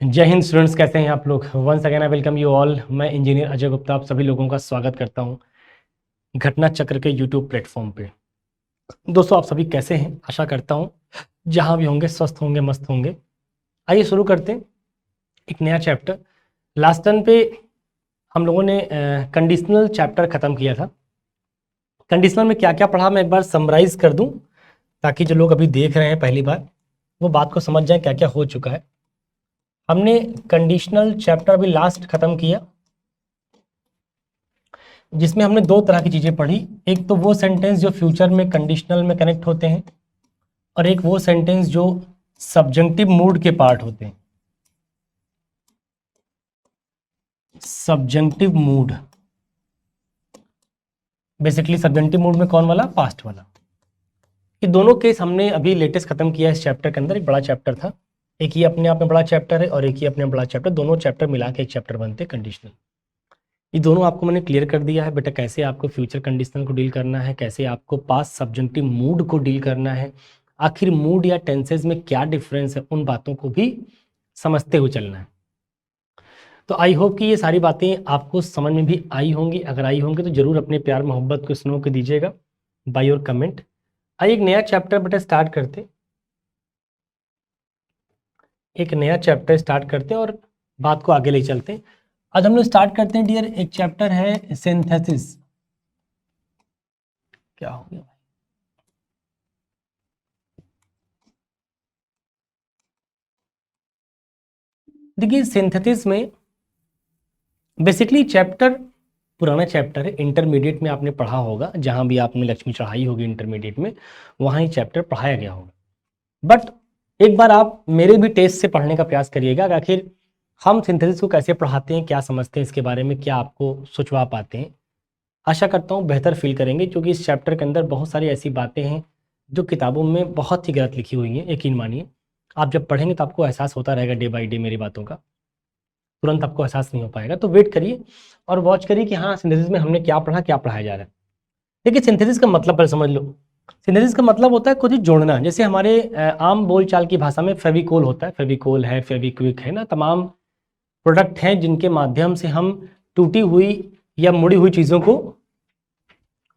जय हिंद स्टूडेंट्स, कैसे हैं आप लोग। Once again I welcome you all. मैं इंजीनियर अजय गुप्ता आप सभी लोगों का स्वागत करता हूं घटना चक्र के यूट्यूब प्लेटफॉर्म पे। दोस्तों, आप सभी कैसे हैं? आशा करता हूं जहां भी होंगे स्वस्थ होंगे, मस्त होंगे। आइए शुरू करते हैं एक नया चैप्टर। लास्ट टर्न पे हम लोगों ने कंडीशनल चैप्टर ख़त्म किया था। कंडीशनल में क्या क्या पढ़ा मैं एक बार समराइज़ कर दूँ, ताकि जो लोग अभी देख रहे हैं पहली बार वो बात को समझ जाएँ क्या क्या हो चुका है। हमने कंडीशनल चैप्टर अभी लास्ट ख़त्म किया, जिसमें हमने दो तरह की चीज़ें पढ़ी। एक तो वो सेंटेंस जो फ्यूचर में कंडीशनल में कनेक्ट होते हैं, और एक वो सेंटेंस जो सब्जेंटिव मूड के पार्ट होते हैं। Subjunctive mood, basically subjunctive mood में कौन वाला? पास्ट वाला। ये दोनों केस हमने अभी लेटेस्ट खत्म किया इस चैप्टर के अंदर। एक बड़ा चैप्टर था, एक ही अपने आप में बड़ा चैप्टर है और एक ही अपने बड़ा चैप्टर, दोनों चैप्टर मिला के एक चैप्टर बनते हैं कंडीशनल। ये दोनों आपको मैंने क्लियर कर दिया है बेटा, कैसे आपको फ्यूचर कंडीशनल को डील करना है, कैसे आपको पास्ट सब्जेंटिव मूड को डील करना है, आखिर मूड या टेंसेज में क्या डिफरेंस है, उन बातों को भी समझते हुए चलना है। तो आई होप कि ये सारी बातें आपको समझ में भी आई होंगी। अगर आई होंगी तो जरूर अपने प्यार मोहब्बत को स्नो के दीजिएगा बाय योर कमेंट। आइए एक नया चैप्टर बेटा स्टार्ट करते, एक नया चैप्टर स्टार्ट करते हैं और बात को आगे ले चलते हैं। आज हम लोग स्टार्ट करते हैं डियर, एक चैप्टर है सिंथेसिस। क्या हो गया? देखिए सिंथेसिस में बेसिकली चैप्टर पुराना चैप्टर है, इंटरमीडिएट में आपने पढ़ा होगा, जहां भी आपने लक्ष्मी चढ़ाई होगी इंटरमीडिएट में वहां ही चैप्टर पढ़ाया गया होगा। बट एक बार आप मेरे भी टेस्ट से पढ़ने का प्रयास करिएगा, आखिर हम सिंथेसिस को कैसे पढ़ाते हैं, क्या समझते हैं इसके बारे में, क्या आपको सोचवा पाते हैं। आशा करता हूँ बेहतर फील करेंगे, क्योंकि इस चैप्टर के अंदर बहुत सारी ऐसी बातें हैं जो किताबों में बहुत ही गलत लिखी हुई हैं। यकीन मानिए, आप जब पढ़ेंगे तो आपको एहसास होता रहेगा डे बाई डे मेरी बातों का, तुरंत आपको एहसास नहीं हो पाएगा। तो वेट करिए और वॉच करिए कि हाँ सिंथेसिस में हमने क्या पढ़ा, क्या पढ़ाया जा रहा है। देखिए सिंथेसिस का मतलब पहले समझ लो। सिंथेसिस का मतलब होता है कुछ जोड़ना। जैसे हमारे आम बोलचाल की भाषा में फेविकोल होता है, फेविकोल है, फेविक्विक है ना, तमाम प्रोडक्ट हैं जिनके माध्यम से हम टूटी हुई या मुड़ी हुई चीज़ों को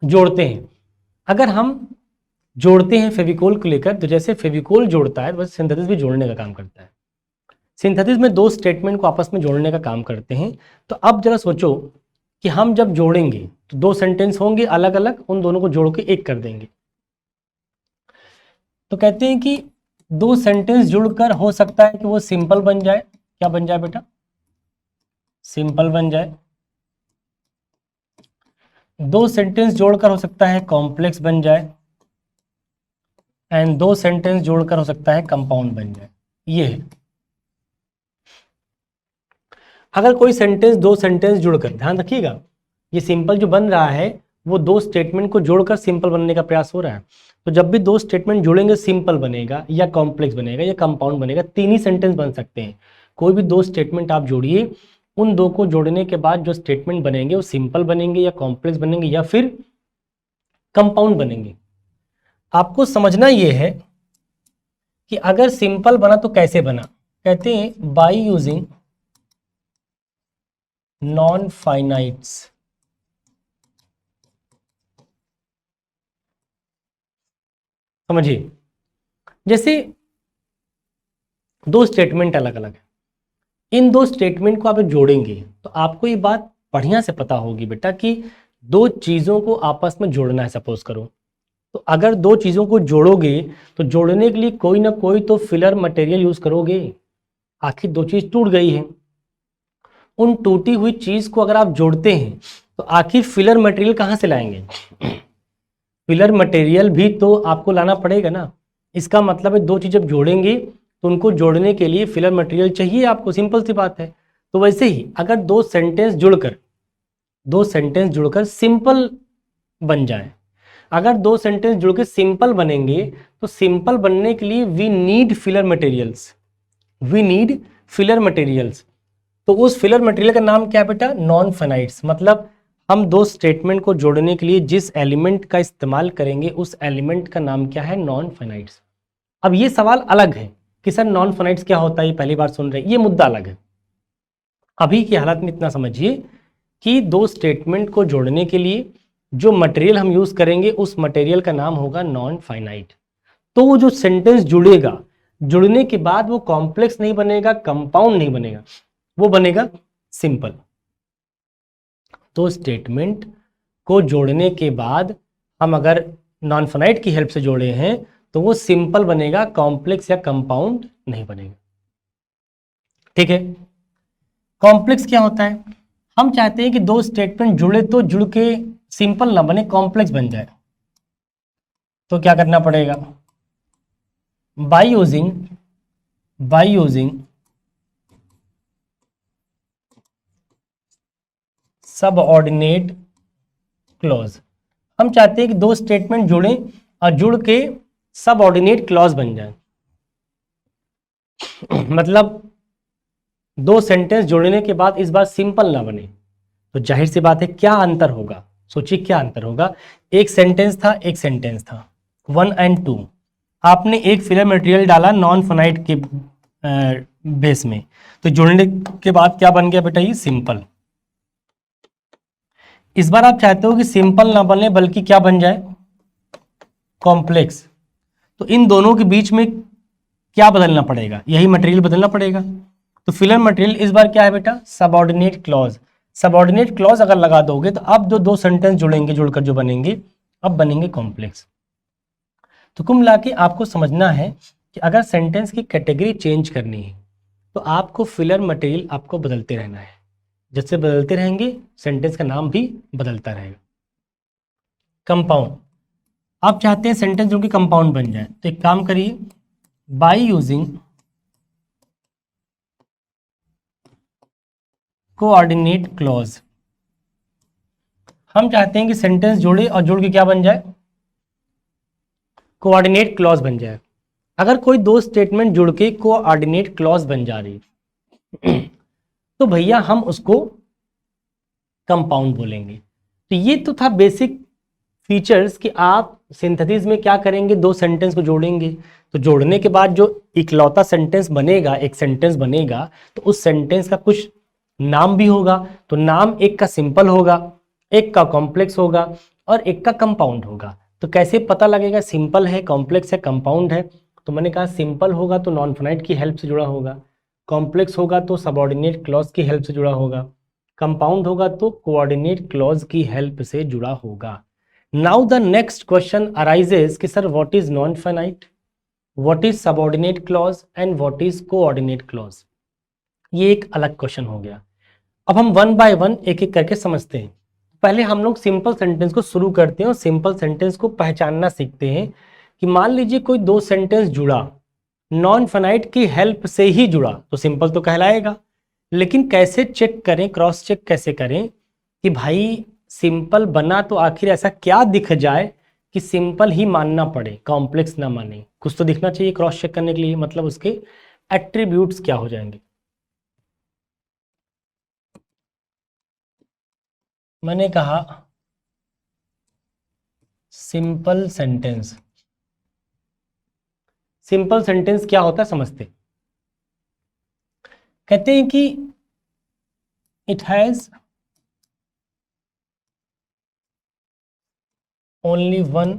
जोड़ते हैं। अगर हम जोड़ते हैं फेविकोल को लेकर, तो जैसे फेविकोल जोड़ता है वैसे सिंथेसिस भी जोड़ने का काम करता है। सिंथेसिस में दो स्टेटमेंट को आपस में जोड़ने का काम करते हैं। तो अब जरा सोचो कि हम जब जोड़ेंगे तो दो सेंटेंस होंगे अलग अलग, उन दोनों को जोड़ के एक कर देंगे। तो कहते हैं कि दो सेंटेंस जुड़कर हो सकता है कि वो सिंपल बन जाए। क्या बन जाए बेटा? सिंपल बन जाए। दो सेंटेंस जोड़कर हो सकता है कॉम्प्लेक्स बन जाए, एंड दो सेंटेंस जोड़कर हो सकता है कंपाउंड बन जाए। ये है। अगर कोई सेंटेंस दो सेंटेंस जुड़कर, ध्यान रखिएगा, ये सिंपल जो बन रहा है वो दो स्टेटमेंट को जोड़कर सिंपल बनने का प्रयास हो रहा है। तो जब भी दो स्टेटमेंट जुड़ेंगे सिंपल बनेगा या कॉम्प्लेक्स बनेगा या कंपाउंड बनेगा, तीन ही सेंटेंस बन सकते हैं। कोई भी दो स्टेटमेंट आप जोड़िए, उन दो को जोड़ने के बाद जो स्टेटमेंट बनेंगे वो सिंपल बनेंगे या कॉम्प्लेक्स बनेंगे या फिर कंपाउंड बनेंगे। आपको समझना यह है कि अगर सिंपल बना तो कैसे बना। कहते हैं बाय यूजिंग नॉन फाइनाइट्स। समझिए, जैसे दो स्टेटमेंट अलग अलग है, इन दो स्टेटमेंट को आप जोड़ेंगे तो आपको ये बात बढ़िया से पता होगी बेटा कि दो चीजों को आपस में जोड़ना है। सपोज करो, तो अगर दो चीजों को जोड़ोगे तो जोड़ने के लिए कोई ना कोई तो फिलर मटेरियल यूज करोगे। आखिर दो चीज टूट गई है, उन टूटी हुई चीज को अगर आप जोड़ते हैं तो आखिर फिलर मटेरियल कहां से लाएंगे? फिलर मटेरियल भी तो आपको लाना पड़ेगा ना। इसका मतलब है दो चीज जब जोड़ेंगे तो उनको जोड़ने के लिए फिलर मटेरियल चाहिए आपको, सिंपल सी बात है। तो वैसे ही अगर दो सेंटेंस जुड़कर सिंपल बन जाए, अगर दो सेंटेंस जुड़ के सिंपल बनेंगे तो सिंपल बनने के लिए वी नीड फिलर मटेरियल्स। तो उस फिलर मटेरियल का नाम क्या है बेटा? Non finites. मतलब हम दो स्टेटमेंट को जोड़ने के लिए जिस एलिमेंट का इस्तेमाल करेंगे उस एलिमेंट का नाम क्या है? Non finites. अब ये सवाल अलग है कि सर नॉन फाइनाइट्स क्या होता है, ये पहली बार सुन रहे हैं, ये मुद्दा अलग है। अभी की हालत में इतना समझिए कि दो स्टेटमेंट को जोड़ने के लिए जो मटेरियल हम यूज करेंगे उस मटेरियल का नाम होगा नॉन फाइनाइट। तो वो जो सेंटेंस जुड़ेगा, जुड़ने के बाद वो कॉम्प्लेक्स नहीं बनेगा, कंपाउंड नहीं बनेगा, वो बनेगा सिंपल। तो स्टेटमेंट को जोड़ने के बाद हम अगर नॉन फाइनाइट की हेल्प से जोड़े हैं तो वो सिंपल बनेगा, कॉम्प्लेक्स या कंपाउंड नहीं बनेगा। ठीक है। कॉम्प्लेक्स क्या होता है, हम चाहते हैं कि दो स्टेटमेंट जुड़े तो जुड़ के सिंपल ना बने, कॉम्प्लेक्स बन जाए। तो क्या करना पड़ेगा, बाय यूजिंग सबऑर्डिनेट क्लॉज। हम चाहते हैं कि दो स्टेटमेंट जुड़े और जुड़ के सबऑर्डिनेट क्लॉज बन जाए। मतलब दो सेंटेंस जोड़ने के बाद इस बार सिंपल ना बने, तो जाहिर सी बात है क्या अंतर होगा, सोचिए क्या अंतर होगा। एक सेंटेंस था, एक सेंटेंस था 1 and 2, आपने एक फिलर मटेरियल डाला नॉन फाइनाइट के बेस में, तो जोड़ने के बाद क्या बन गया बेटा, ये सिंपल। इस बार आप चाहते हो कि सिंपल ना बने बल्कि क्या बन जाए, कॉम्प्लेक्स। तो इन दोनों के बीच में क्या बदलना पड़ेगा, यही मटेरियल बदलना पड़ेगा। तो फिलर मटेरियल इस बार क्या है बेटा, सबऑर्डिनेट क्लॉज। सबऑर्डिनेट क्लॉज अगर लगा दोगे तो अब जो दो सेंटेंस जुड़ेंगे, जुड़कर जो बनेंगे, अब बनेंगे कॉम्प्लेक्स। तो कुल मिला के आपको समझना है कि अगर सेंटेंस की कैटेगरी चेंज करनी है तो आपको फिलर मटेरियल आपको बदलते रहना है। जैसे बदलते रहेंगे सेंटेंस का नाम भी बदलता रहेगा। कंपाउंड, आप चाहते हैं सेंटेंस जो कि कंपाउंड बन जाए, तो एक काम करिए, बाय यूजिंग कोऑर्डिनेट क्लॉज। हम चाहते हैं कि सेंटेंस जुड़े और जुड़ के क्या बन जाए, कोऑर्डिनेट क्लॉज बन जाए। अगर कोई दो स्टेटमेंट जुड़ के कोऑर्डिनेट क्लॉज बन जा रही तो भैया हम उसको कंपाउंड बोलेंगे। तो ये तो था बेसिक फीचर्स कि आप सिंथेसिस में क्या करेंगे, दो सेंटेंस को जोड़ेंगे, तो जोड़ने के बाद जो इकलौता सेंटेंस बनेगा, एक सेंटेंस बनेगा, तो उस सेंटेंस का कुछ नाम भी होगा। तो नाम एक का सिंपल होगा, एक का कॉम्प्लेक्स होगा और एक का कंपाउंड होगा। तो कैसे पता लगेगा सिंपल है, कॉम्प्लेक्स है, कंपाउंड है? तो मैंने कहा सिंपल होगा तो नॉन फाइनाइट की हेल्प से जुड़ा होगा, कॉम्प्लेक्स होगा तो सबऑर्डिनेट क्लॉज की हेल्प से जुड़ा होगा, कंपाउंड होगा तो कोऑर्डिनेट क्लॉज की हेल्प से जुड़ा होगा। Now the next question arises कि sir what is non finite, what is subordinate clause and what is coordinate clause. ये एक अलग क्वेश्चन हो गया। अब हम वन बाय वन एक एक करके समझते हैं। पहले हम लोग सिंपल सेंटेंस को शुरू करते हैं और सिंपल सेंटेंस को पहचानना सीखते हैं कि मान लीजिए कोई दो सेंटेंस जुड़ा, नॉन फाइनाइट की हेल्प से ही जुड़ा, तो सिंपल तो कहलाएगा। लेकिन कैसे चेक करें, क्रॉस चेक कैसे करें कि भाई सिंपल बना तो आखिर ऐसा क्या दिख जाए कि सिंपल ही मानना पड़े, कॉम्प्लेक्स ना माने। कुछ तो दिखना चाहिए क्रॉस चेक करने के लिए, मतलब उसके एट्रीब्यूट्स क्या हो जाएंगे। मैंने कहा सिंपल सेंटेंस, सिंपल सेंटेंस क्या होता है समझते। कहते हैं कि it has only one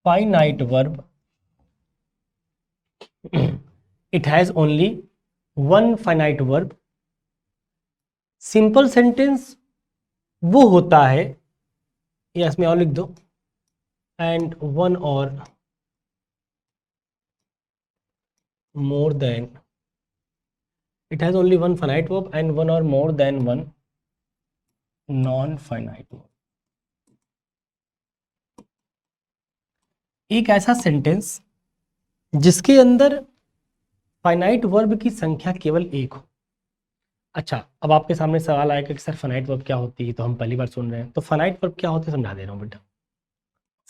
finite verb, it has only one finite verb। Simple sentence वो होता है, या इसमें और लिख दो, and one or more then, it has only one finite verb and one or more than one non finite verb। एक ऐसा सेंटेंस जिसके अंदर फाइनाइट वर्ब की संख्या केवल एक हो। अच्छा, अब आपके सामने सवाल आएगा कि सर फाइनाइट वर्ब क्या होती है, तो हम पहली बार सुन रहे हैं। तो फाइनाइट वर्ब क्या होती है समझा दे रहा हूँ बेटा।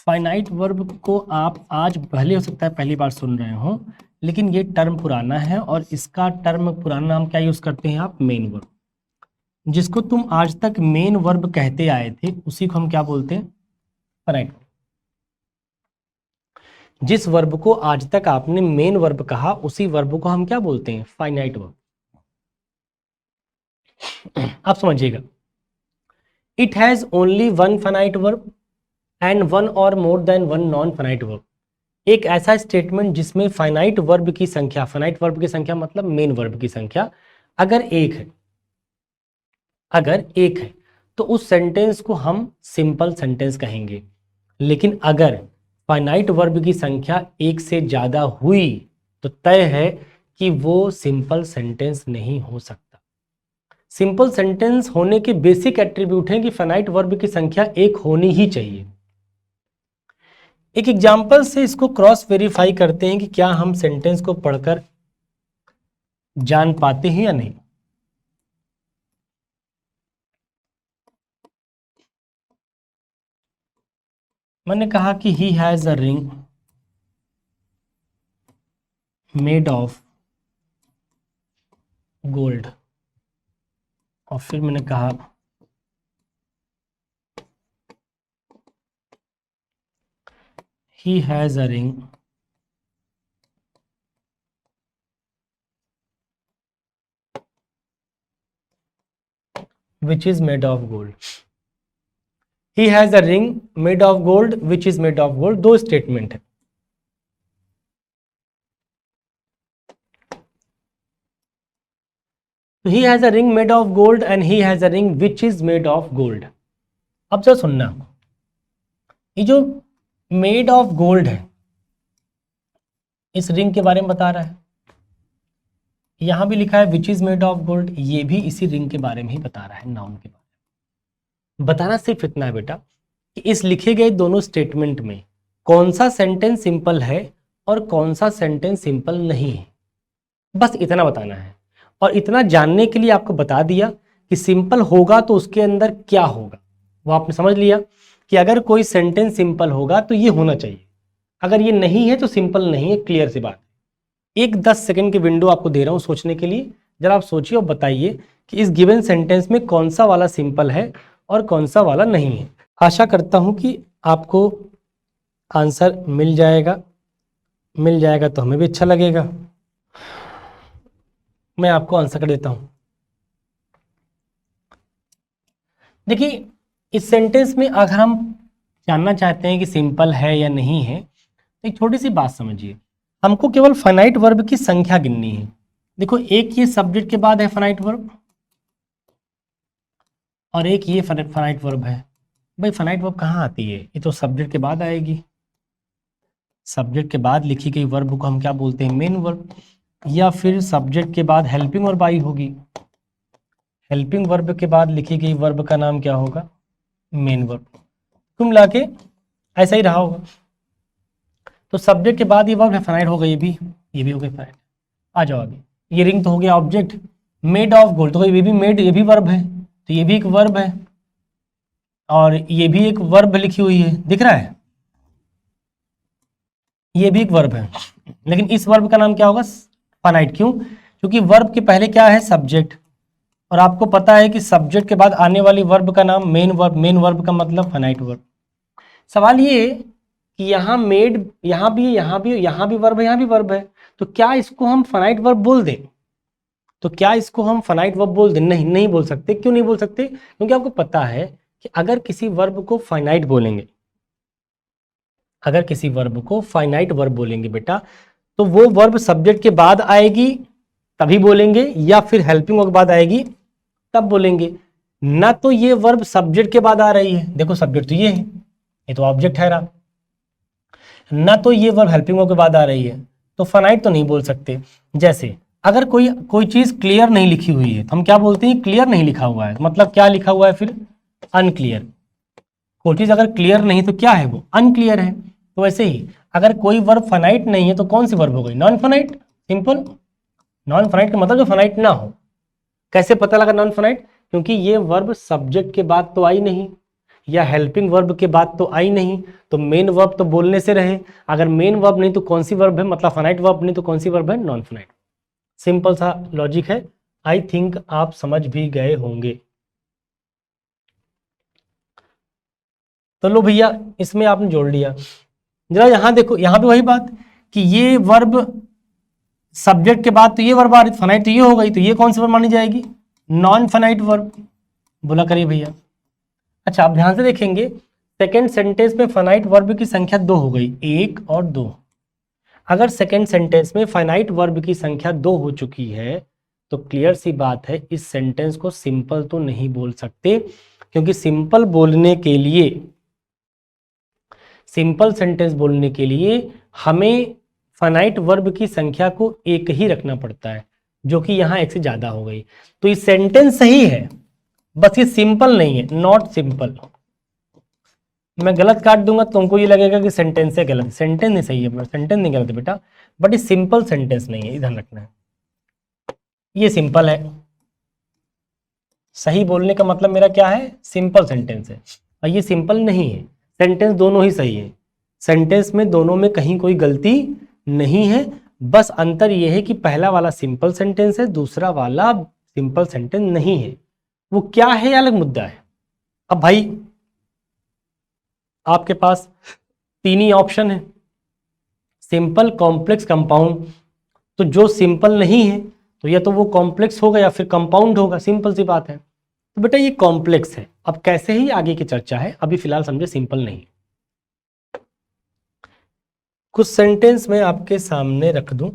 फाइनाइट वर्ब को आप आज पहले हो सकता है पहली बार सुन रहे हो, लेकिन ये टर्म पुराना है और इसका टर्म पुराना नाम क्या यूज करते हैं आप, मेन वर्ब। जिसको तुम आज तक मेन वर्ब कहते आए थे उसी को हम क्या बोलते हैं, फाइनाइट वर्ब। जिस वर्ब को आज तक आपने मेन वर्ब कहा उसी वर्ब को हम क्या बोलते हैं? Finite verb. आप समझिएगा, it has only one finite verb and one or more than one non finite verb. एक ऐसा स्टेटमेंट जिसमें फाइनाइट वर्ब की संख्या, फाइनाइट वर्ब की संख्या मतलब मेन वर्ब की संख्या अगर एक है, अगर एक है तो उस सेंटेंस को हम सिंपल सेंटेंस कहेंगे। लेकिन अगर फाइनाइट वर्ब की संख्या एक से ज्यादा हुई तो तय है कि वो सिंपल सेंटेंस नहीं हो सकता। सिंपल सेंटेंस होने के बेसिक एट्रीब्यूट हैं कि फाइनाइट वर्ब की संख्या एक होनी ही चाहिए। एक एग्जाम्पल से इसको क्रॉस वेरीफाई करते हैं कि क्या हम सेंटेंस को पढ़कर जान पाते हैं या नहीं। मैंने कहा कि he has a ring made of gold, और फिर मैंने कहा he has a ring which is made of gold. He has a ring made of gold which is made of gold। दो स्टेटमेंट है। He has a ring made of gold and he has a ring which is made of gold। अब जरा सुनना, ये जो made of gold है इस ring के बारे में बता रहा है। यहां भी लिखा है which is made of gold, ये भी इसी रिंग के बारे में ही बता रहा है, नाउन के बारे में। बताना सिर्फ इतना है बेटा कि इस लिखे गए दोनों स्टेटमेंट में कौन सा सेंटेंस सिंपल है और कौन सा सेंटेंस सिंपल नहीं है, बस इतना बताना है। और इतना जानने के लिए आपको बता दिया कि सिंपल होगा तो उसके अंदर क्या होगा, वो आपने समझ लिया कि अगर कोई सेंटेंस सिंपल होगा तो ये होना चाहिए, अगर ये नहीं है तो सिंपल नहीं है। क्लियर सी बात। एक 10 सेकंड की विंडो आपको दे रहा हूं सोचने के लिए, जरा आप सोचिए और बताइए कि इस गिवन सेंटेंस में कौन सा वाला सिंपल है और कौन सा वाला नहीं है। आशा करता हूं कि आपको आंसर मिल जाएगा, मिल जाएगा तो हमें भी अच्छा लगेगा। मैं आपको आंसर कर देता हूं। देखिए, इस सेंटेंस में अगर हम जानना चाहते हैं कि सिंपल है या नहीं है तो एक छोटी सी बात समझिए, हमको केवल फाइनाइट वर्ब की संख्या गिननी है। देखो, एक ये सब्जेक्ट के बाद है फाइनाइट वर्ब और एक ये फाइनाइट वर्ब है। भाई फाइनाइट वर्ब कहाँ आती है? ये तो सब्जेक्ट के बाद आएगी। सब्जेक्ट के बाद लिखी गई वर्ब को हम क्या बोलते हैं? Main verb. या फिर सब्जेक्ट के बाद हेल्पिंग वर्ब आई होगी, हेल्पिंग वर्ब के बाद लिखी गई वर्ब का नाम क्या होगा? Main verb. कुल मिला के ऐसा ही रहा होगा। तो सब्जेक्ट के बाद ये वर्ब है फाइनाइट होगा, ये भी हो गई फाइनाइट। आ जाओ आगे। ये रिंग तो हो गया ऑब्जेक्ट। मेड ऑफ गोल्ड, तो ये भी मेड, ये भी वर्ब है, तो ये भी एक वर्ब है और ये भी एक वर्ब लिखी हुई है, दिख रहा है? ये भी एक वर्ब है, लेकिन इस वर्ब का नाम क्या होगा? फाइनाइट। क्यों? क्योंकि वर्ब के पहले क्या है? सब्जेक्ट। और आपको पता है कि सब्जेक्ट के बाद आने वाली वर्ब का नाम मेन वर्ब, मेन वर्ब का मतलब फाइनाइट वर्ब। सवाल ये कि यहाँ मेड, यहाँ भी वर्ब है, यहाँ भी वर्ब है, तो क्या इसको हम फाइनाइट वर्ब बोल दें? तो क्या इसको हम फाइनाइट वर्ब बोल दें? नहीं, नहीं बोल सकते। क्यों नहीं बोल सकते? क्योंकि आपको पता है कि अगर किसी वर्ब को फाइनाइट बोलेंगे, अगर किसी वर्ब को फाइनाइट वर्ब बोलेंगे बेटा, तो वो वर्ब सब्जेक्ट के बाद आएगी तभी बोलेंगे, या फिर हेल्पिंग वर्ब के बाद आएगी तब बोलेंगे। ना तो ये वर्ब सब्जेक्ट के बाद आ रही है, देखो सब्जेक्ट तो ये है, ये तो ऑब्जेक्ट है रहा, ना तो ये वर्ब हेल्पिंग वर्ब के बाद आ रही है, तो फाइनाइट तो नहीं बोल सकते। जैसे अगर कोई चीज क्लियर नहीं लिखी हुई है तो हम क्या बोलते हैं? क्लियर नहीं लिखा हुआ है, तो मतलब क्या लिखा हुआ है फिर? अनक्लियर। कोई चीज अगर क्लियर नहीं तो क्या है? वो अनक्लियर है। तो वैसे ही अगर कोई वर्ब फाइनाइट नहीं है तो कौन सी वर्ब हो गई? Non finite. Simple. Non finite का मतलब जो फाइनाइट ना हो। कैसे पता लगा नॉन फाइनाइट? क्योंकि ये वर्ब सब्जेक्ट के बाद तो आई नहीं, या हेल्पिंग वर्ब के बाद तो आई नहीं, तो मेन वर्ब तो बोलने से रहे। अगर मेन वर्ब नहीं तो कौन सी वर्ब है? मतलब फाइनाइट वर्ब नहीं तो कौन सी वर्ब है? Non finite. सिंपल सा लॉजिक है। आई थिंक आप समझ भी गए होंगे। तो लो भैया, इसमें आपने जोड़ लिया जरा यहां देखो, यहां पे वही बात कि ये वर्ब सब्जेक्ट के बाद तो ये वर्ब आ रही, फाइनाइट तो ये हो गई, तो ये कौन सी वर्ब मानी जाएगी? Non finite verb. बोला करिए भैया। अच्छा, आप ध्यान से देखेंगे, सेकेंड सेंटेंस में फाइनाइट वर्ब की संख्या 2 हो गई, 1 और 2। अगर सेकेंड सेंटेंस में फाइनाइट वर्ब की संख्या 2 हो चुकी है तो क्लियर सी बात है, इस सेंटेंस को सिंपल तो नहीं बोल सकते, क्योंकि सिंपल बोलने के लिए, सिंपल सेंटेंस बोलने के लिए हमें फाइनाइट वर्ब की संख्या को 1 ही रखना पड़ता है, जो कि यहां 1 से ज्यादा हो गई। तो ये सेंटेंस सही है, बस ये सिंपल नहीं है, नॉट सिंपल। मैं गलत काट दूंगा तो तुमको ये लगेगा कि सेंटेंस है गलत, सेंटेंस नहीं सही है, सेंटेंस नहीं गलत है बेटा, बट ये सिंपल सेंटेंस नहीं है, ध्यान रखना है। ये सिंपल है, सही बोलने का मतलब मेरा क्या है? सिंपल सेंटेंस है, और ये सिंपल नहीं है। सेंटेंस दोनों ही सही है, सेंटेंस में दोनों में कहीं कोई गलती नहीं है, बस अंतर यह है कि पहला वाला सिंपल सेंटेंस है, दूसरा वाला सिंपल सेंटेंस नहीं है। वो क्या है, अलग मुद्दा है। अब भाई आपके पास 3 ही ऑप्शन है, सिंपल, कॉम्प्लेक्स, कंपाउंड। तो जो सिंपल नहीं है तो या तो वो कॉम्प्लेक्स होगा या फिर कंपाउंड होगा, सिंपल सी बात है। तो बेटा ये कॉम्प्लेक्स है, अब कैसे ही आगे की चर्चा है, अभी फिलहाल समझे सिंपल नहीं। कुछ सेंटेंस मैं आपके सामने रख दूं,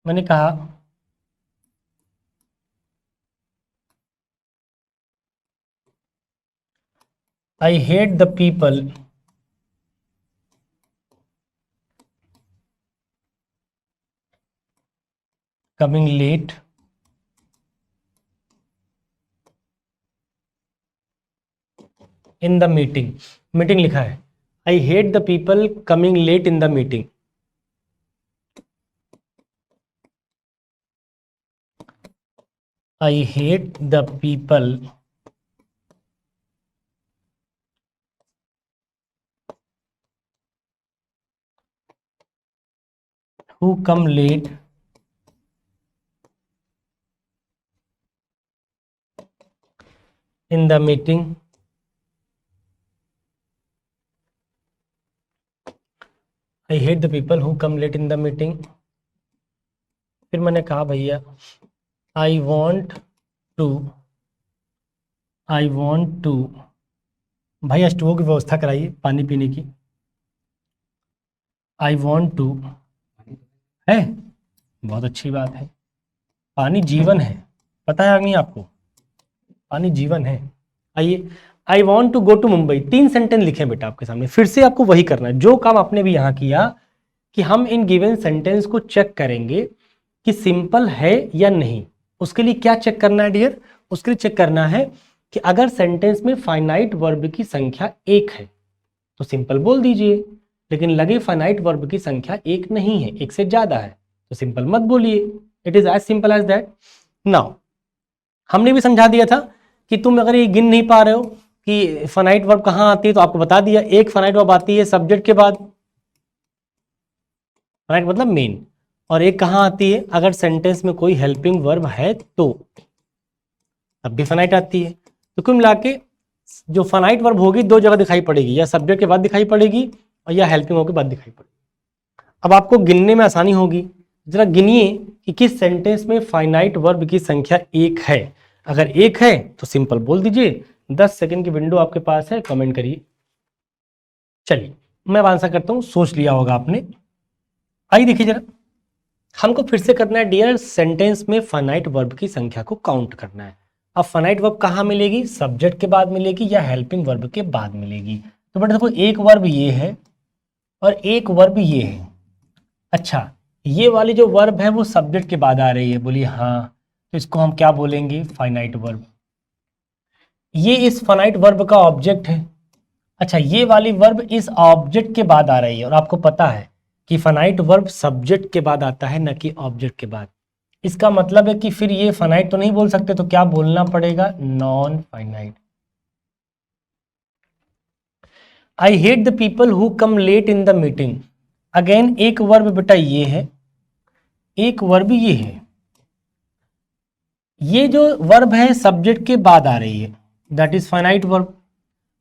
मैंने कहा I hate the people coming late in the meeting. Meeting लिखा है, I hate the people coming late in the meeting. I hate the people who come late in the meeting. I hate the people who come late in the meeting. फिर मैंने कहा भैया I want to भाई stove की व्यवस्था कराइए पानी पीने की। I want to है, बहुत अच्छी बात है, पानी जीवन है, पता है नहीं आपको, पानी जीवन है। आइए, I want to go to Mumbai, 3 sentence लिखे बेटा आपके सामने। फिर से आपको वही करना है जो काम आपने भी यहां किया, कि हम इन गिवन सेंटेंस को चेक करेंगे कि सिंपल है या नहीं। उसके लिए क्या चेक करना है डियर? उसके लिए चेक करना है कि अगर सेंटेंस में फाइनाइट वर्ब की संख्या 1 है तो सिंपल बोल दीजिए, लेकिन लगे फाइनाइट वर्ब की संख्या 1 नहीं है, 1 से ज्यादा है, तो सिंपल मत बोलिए। It is as simple as that. Now हमने भी समझा दिया था कि तुम अगर ये गिन नहीं पा रहे हो कि फाइनाइट वर्ब कहाँ आती है, तो आपको बता दिया, एक फाइनाइट वर्ब आती है सब्जेक्ट के बाद, फाइनाइट मतलब मेन, और एक कहाँ आती है अगर सेंटेंस में कोई हेल्पिंग वर्ब है तो, तब भी फाइनाइट आती है। तो कुल मिला के जो फाइनाइट वर्ब होगी 2 जगह दिखाई पड़ेगी, या सब्जेक्ट के बाद दिखाई पड़ेगी और या हेल्पिंग वर्ब के बाद दिखाई पड़ेगी। अब आपको गिनने में आसानी होगी, जरा गिनिए कि किस सेंटेंस में फाइनाइट वर्ब की संख्या 1 है। अगर 1 है तो सिंपल बोल दीजिए। 10 सेकंड की विंडो आपके पास है, कमेंट करिए। चलिए मैं आंसर करता हूं, सोच लिया होगा आपने। आइए देखिए जरा, हमको फिर से करना है डियर, सेंटेंस में फाइनाइट वर्ब की संख्या को काउंट करना है। अब फाइनाइट वर्ब कहाँ मिलेगी? सब्जेक्ट के बाद मिलेगी या हेल्पिंग वर्ब के बाद मिलेगी? तो बेटा देखो, एक वर्ब ये है और एक वर्ब ये है। अच्छा, ये वाली जो वर्ब है वो सब्जेक्ट के बाद आ रही है, बोलिए हाँ, तो इसको हम क्या बोलेंगे? Finite verb. ये इस फाइनाइट वर्ब का ऑब्जेक्ट है। अच्छा, ये वाली वर्ब इस ऑब्जेक्ट के बाद आ रही है, और आपको पता है कि फाइनाइट वर्ब सब्जेक्ट के बाद आता है, न कि ऑब्जेक्ट के बाद। इसका मतलब है कि फिर ये फाइनाइट तो नहीं बोल सकते, तो क्या बोलना पड़ेगा? Non finite. I hate the people who come late in the meeting. Again एक वर्ब बेटा ये है, एक वर्ब ये है। ये जो वर्ब है सब्जेक्ट के बाद आ रही है, दैट इज फाइनाइट वर्ब।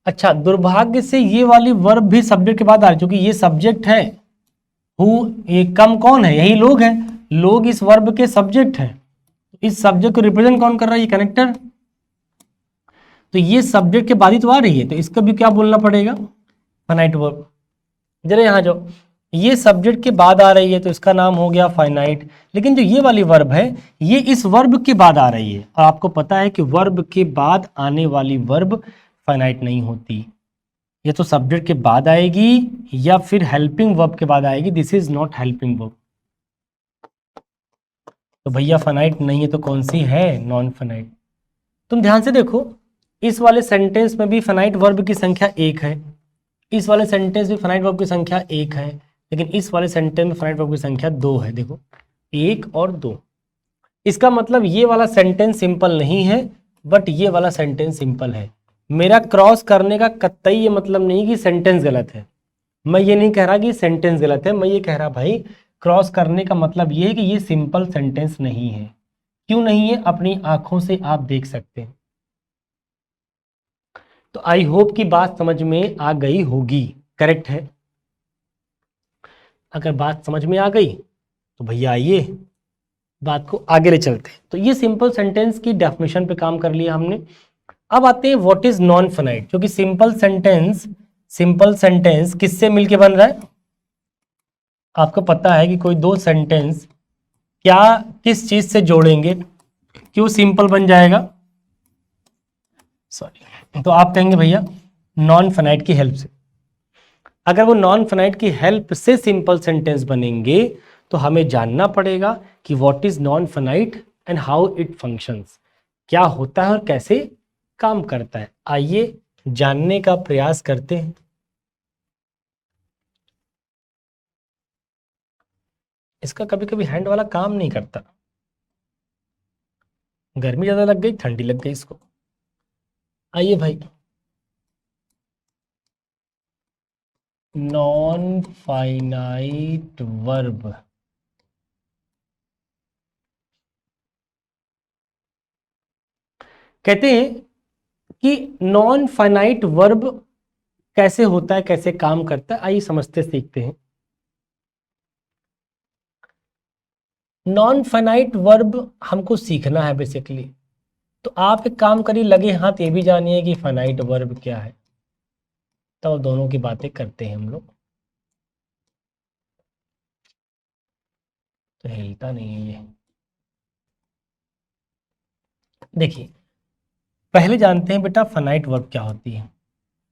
अच्छा, दुर्भाग्य से ये वाली वर्ब भी सब्जेक्ट के बाद आ रही, क्योंकि ये सब्जेक्ट है। हु, ये कम कौन है, यही लोग हैं, लोग इस वर्ब के सब्जेक्ट हैं। इस सब्जेक्ट को रिप्रेजेंट कौन कर रहा है, ये कनेक्टर। तो ये सब्जेक्ट के बाद ही तो आ रही है, तो इसका भी क्या बोलना पड़ेगा, फाइनाइट वर्ब। जरा यहाँ जाओ, ये सब्जेक्ट के बाद आ रही है तो इसका नाम हो गया फाइनाइट। लेकिन जो ये वाली वर्ब है, ये इस वर्ब के बाद आ रही है, और आपको पता है कि वर्ब के बाद आने वाली वर्ब फाइनाइट नहीं होती। ये तो सब्जेक्ट के बाद आएगी या फिर हेल्पिंग वर्ब के बाद आएगी। This is not helping verb. तो भैया फाइनाइट नहीं है तो कौन सी है, नॉन फाइनाइट। तुम ध्यान से देखो, इस वाले सेंटेंस में भी फाइनाइट वर्ब की संख्या एक है, इस वाले सेंटेंस में फाइनाइट वर्ब की संख्या एक है, लेकिन इस वाले सेंटेंस में फाइनाइट वर्ब की संख्या दो है। देखो, एक और दो। इसका मतलब ये वाला सेंटेंस सिंपल नहीं है, बट ये वाला सेंटेंस सिंपल है। मेरा क्रॉस करने का कतई ये मतलब नहीं कि सेंटेंस गलत है। मैं ये नहीं कह रहा कि सेंटेंस गलत है, मैं ये कह रहा भाई क्रॉस करने का मतलब ये है कि ये सिंपल सेंटेंस नहीं है। क्यों नहीं है, अपनी आंखों से आप देख सकते हैं। तो आई होप की बात समझ में आ गई होगी, करेक्ट है। अगर बात समझ में आ गई तो भैया आइए बात को आगे ले चलते हैं। तो ये सिंपल सेंटेंस की डेफिनेशन पे काम कर लिया हमने। अब आते हैं व्हाट इज नॉन फाइनाइट, क्योंकि सिंपल सेंटेंस किससे मिलके बन रहा है। आपको पता है कि कोई दो सेंटेंस क्या किस चीज से जोड़ेंगे क्यों सिंपल बन जाएगा, सॉरी, तो आप कहेंगे भैया नॉन फाइनाइट की हेल्प से। अगर वो नॉन फाइनाइट की हेल्प से सिंपल सेंटेंस बनेंगे तो हमें जानना पड़ेगा कि what is non finite and how it functions, क्या होता है और कैसे काम करता है। आइए जानने का प्रयास करते हैं। इसका कभी कभी हैंड वाला काम नहीं करता, गर्मी ज्यादा लग गई, ठंडी लग गई इसको। आइए भाई, नॉन फाइनाइट वर्ब। कहते हैं कि नॉन फाइनाइट वर्ब कैसे होता है, कैसे काम करता है, आइए समझते सीखते हैं। नॉन फाइनाइट वर्ब हमको सीखना है बेसिकली। तो आप एक काम करिए, लगे हाथ ये भी जानिए कि फाइनाइट वर्ब क्या है, तो दोनों की बातें करते हैं हम लोग। तो हिलता नहीं है ये। देखिए, पहले जानते हैं बेटा फाइनाइट वर्ब क्या होती है।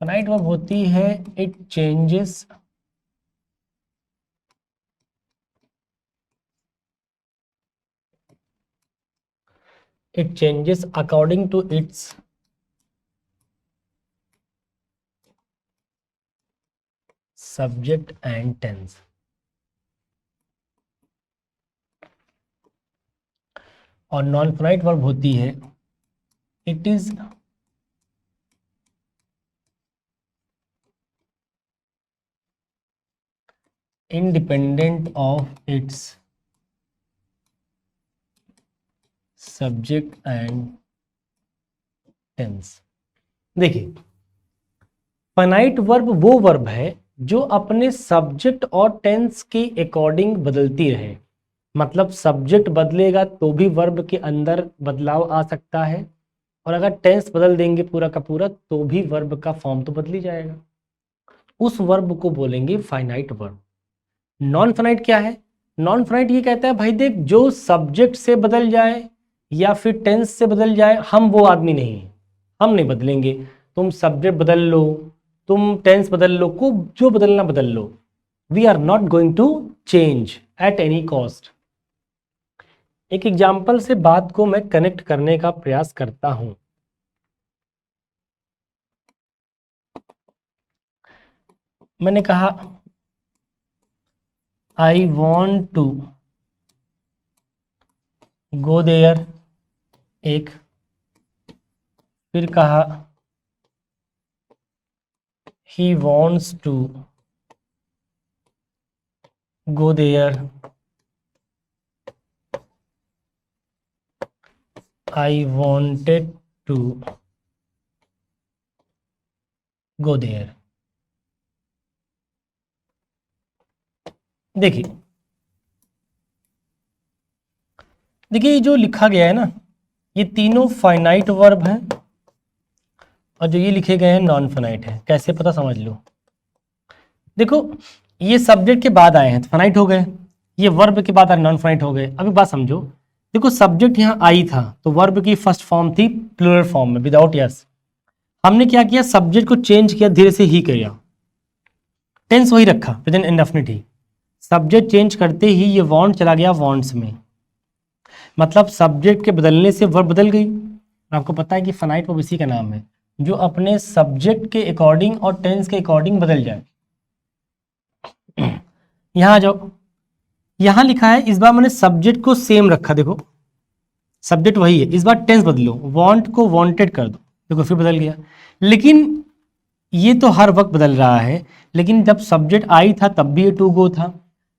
फाइनाइट वर्ब होती है it changes according to its subject and tense. और नॉन फाइनाइट वर्ब होती है it is independent of its subject and tense। देखिए, फाइनाइट वर्ब वो वर्ब है जो अपने सब्जेक्ट और टेंस के अकॉर्डिंग बदलती रहे। मतलब सब्जेक्ट बदलेगा तो भी वर्ब के अंदर बदलाव आ सकता है, और अगर टेंस बदल देंगे पूरा का पूरा तो भी वर्ब का फॉर्म तो बदल ही जाएगा। उस वर्ब को बोलेंगे फाइनाइट वर्ब। नॉन फाइनाइट क्या है, नॉन फाइनाइट ये कहता है भाई देख, जो सब्जेक्ट से बदल जाए या फिर टेंस से बदल जाए, हम वो आदमी नहीं हैं, हम नहीं बदलेंगे। तुम सब्जेक्ट बदल लो, तुम टेंस बदल लो, को जो बदलना बदल लो, we are not going to change at any cost. एक एग्जाम्पल से बात को मैं कनेक्ट करने का प्रयास करता हूं। मैंने कहा I want to go there, एक, फिर कहा he wants to go there, I wanted to go there. देखिए देखिए जो लिखा गया है ना, ये तीनों फाइनाइट वर्ब हैं और जो ये लिखे गए हैं नॉन फाइनाइट है। कैसे पता, समझ लो। देखो ये सब्जेक्ट के बाद आए हैं तो फाइनाइट हो गए, ये वर्ब के बाद आए नॉन फाइनाइट हो गए। अभी बात समझो, देखो सब्जेक्ट यहाँ आई था तो वर्ब की फर्स्ट फॉर्म थी प्लूरल फॉर्म में विदाउट यस। हमने क्या किया, सब्जेक्ट को चेंज किया, धीरे से ही किया, टेंस वही रखा प्रेजेंट इंडेफिनिट ही। सब्जेक्ट चेंज करते ही ये वांट चला गया वांट्स में, मतलब सब्जेक्ट के बदलने से वर्ब बदल गई। आपको पता है कि फाइनाइट वर्ब इसी का नाम है जो अपने सब्जेक्ट के अकॉर्डिंग और टेंस के अकॉर्डिंग बदल जाए। यहां आ जाओ, यहां लिखा है इस बार मैंने सब्जेक्ट को सेम रखा, देखो सब्जेक्ट वही है, इस बार टेंस बदलो, वांट को वांटेड कर दो, देखो फिर बदल गया। लेकिन ये तो हर वक्त बदल रहा है, लेकिन जब सब्जेक्ट आई था तब भी ये टू गो था,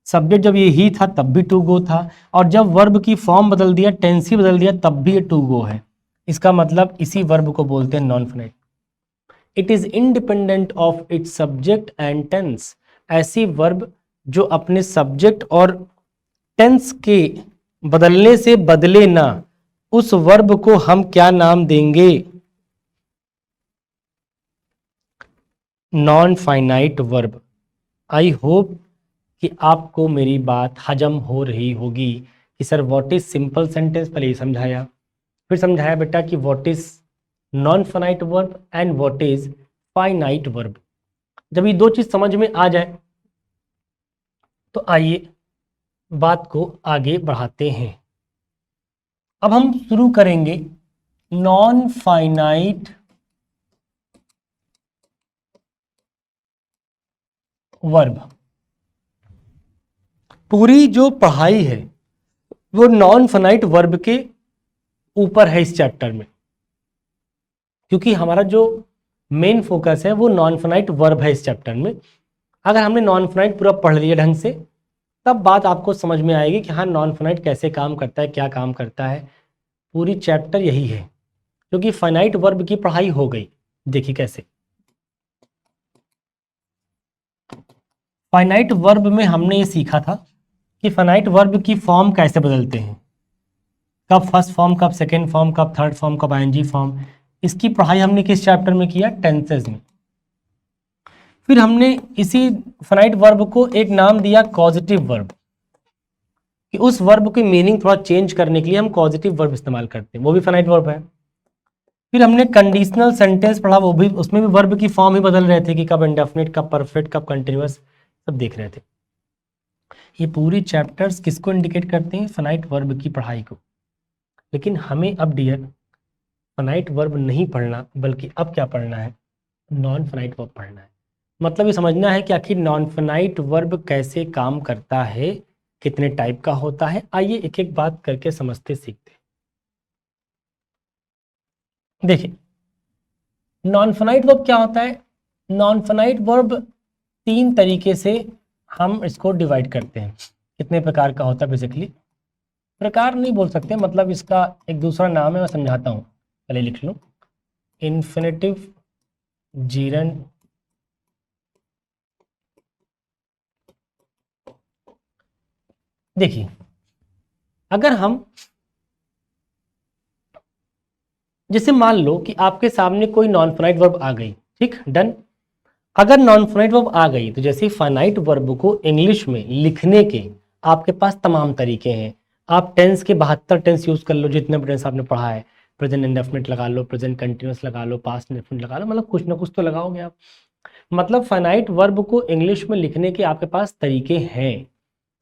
सब्जेक्ट जब ये ही था तब भी टू गो था, और जब वर्ब की फॉर्म बदल दिया, टेंस ही बदल दिया, तब भी ये टू गो है। इसका मतलब इसी वर्ब को बोलते हैं non finite. It is independent of its subject and tense. ऐसी वर्ब जो अपने सब्जेक्ट और टेंस के बदलने से बदले ना, उस वर्ब को हम क्या नाम देंगे, non finite verb. I hope कि आपको मेरी बात हजम हो रही होगी कि sir what is simple sentence, पहले ही समझाया, फिर समझाया बेटा कि what is non finite verb and what is finite verb. जब ये दो चीज समझ में आ जाए तो आइए बात को आगे बढ़ाते हैं। अब हम शुरू करेंगे नॉन फाइनाइट वर्ब। पूरी जो पढ़ाई है वो नॉन फाइनाइट वर्ब के ऊपर है इस चैप्टर में, क्योंकि हमारा जो मेन फोकस है वो नॉन फाइनाइट वर्ब है इस चैप्टर में। अगर हमने नॉन फाइनाइट पूरा पढ़ लिया ढंग से, तब बात आपको समझ में आएगी कि हाँ नॉन फाइनाइट कैसे काम करता है, क्या काम करता है। पूरी चैप्टर यही है, क्योंकि फाइनाइट वर्ब की पढ़ाई हो गई। देखिए कैसे, फाइनाइट वर्ब में हमने ये सीखा था कि फाइनाइट वर्ब की फॉर्म कैसे बदलते हैं, कब फर्स्ट फॉर्म, कब सेकेंड फॉर्म, कब थर्ड फॉर्म, कब आईएनजी फॉर्म। इसकी पढ़ाई हमने किस चैप्टर में किया, टेंसेज में। फिर हमने इसी फाइनाइट वर्ब को एक नाम दिया कॉजेटिव वर्ब, कि उस वर्ब की मीनिंग थोड़ा चेंज करने के लिए हम कॉजेटिव वर्ब इस्तेमाल करते हैं, वो भी फाइनाइट वर्ब है। फिर हमने कंडीशनल सेंटेंस पढ़ा, वो भी, उसमें भी वर्ब की फॉर्म ही बदल रहे थे कि कब इंडेफिनिट, कब परफेक्ट, कब कंटिन्यूअस, सब देख रहे थे। ये पूरी चैप्टर्स किसको इंडिकेट करते हैं, फाइनाइट वर्ब की पढ़ाई को। लेकिन हमें अब डियर फाइनाइट वर्ब नहीं पढ़ना, बल्कि अब क्या पढ़ना है, नॉन फाइनाइट वर्ब पढ़ना है। मतलब ये समझना है कि आखिर नॉन फाइनाइट वर्ब कैसे काम करता है, कितने टाइप का होता है। आइए एक एक बात करके समझते सीखते। देखिए नॉन फाइनाइट वर्ब क्या होता है। नॉन फाइनाइट वर्ब तीन तरीके से हम इसको डिवाइड करते हैं। कितने प्रकार का होता है, बेसिकली प्रकार नहीं बोल सकते, मतलब इसका एक दूसरा नाम है, मैं समझाता हूँ, पहले लिख लो। इन्फिनेटिव, जीरन, देखिए अगर हम, जैसे मान लो कि आपके सामने कोई नॉन फाइनाइट वर्ब आ गई, ठीक डन। अगर नॉन फाइनाइट वर्ब आ गई तो जैसे फाइनाइट वर्ब को इंग्लिश में लिखने के आपके पास तमाम तरीके हैं। आप टेंस के 72 टेंस यूज कर लो, जितने भी टेंस आपने पढ़ा है। प्रेजेंट इंडेफिनिट लगा लो, प्रेजेंट कंटिन्यूअस लगा लो, पास्ट इंडेफिनिट लगा लो, मतलब कुछ ना कुछ तो लगाओगे आप। मतलब फाइनाइट वर्ब को इंग्लिश में लिखने के आपके पास तरीके हैं।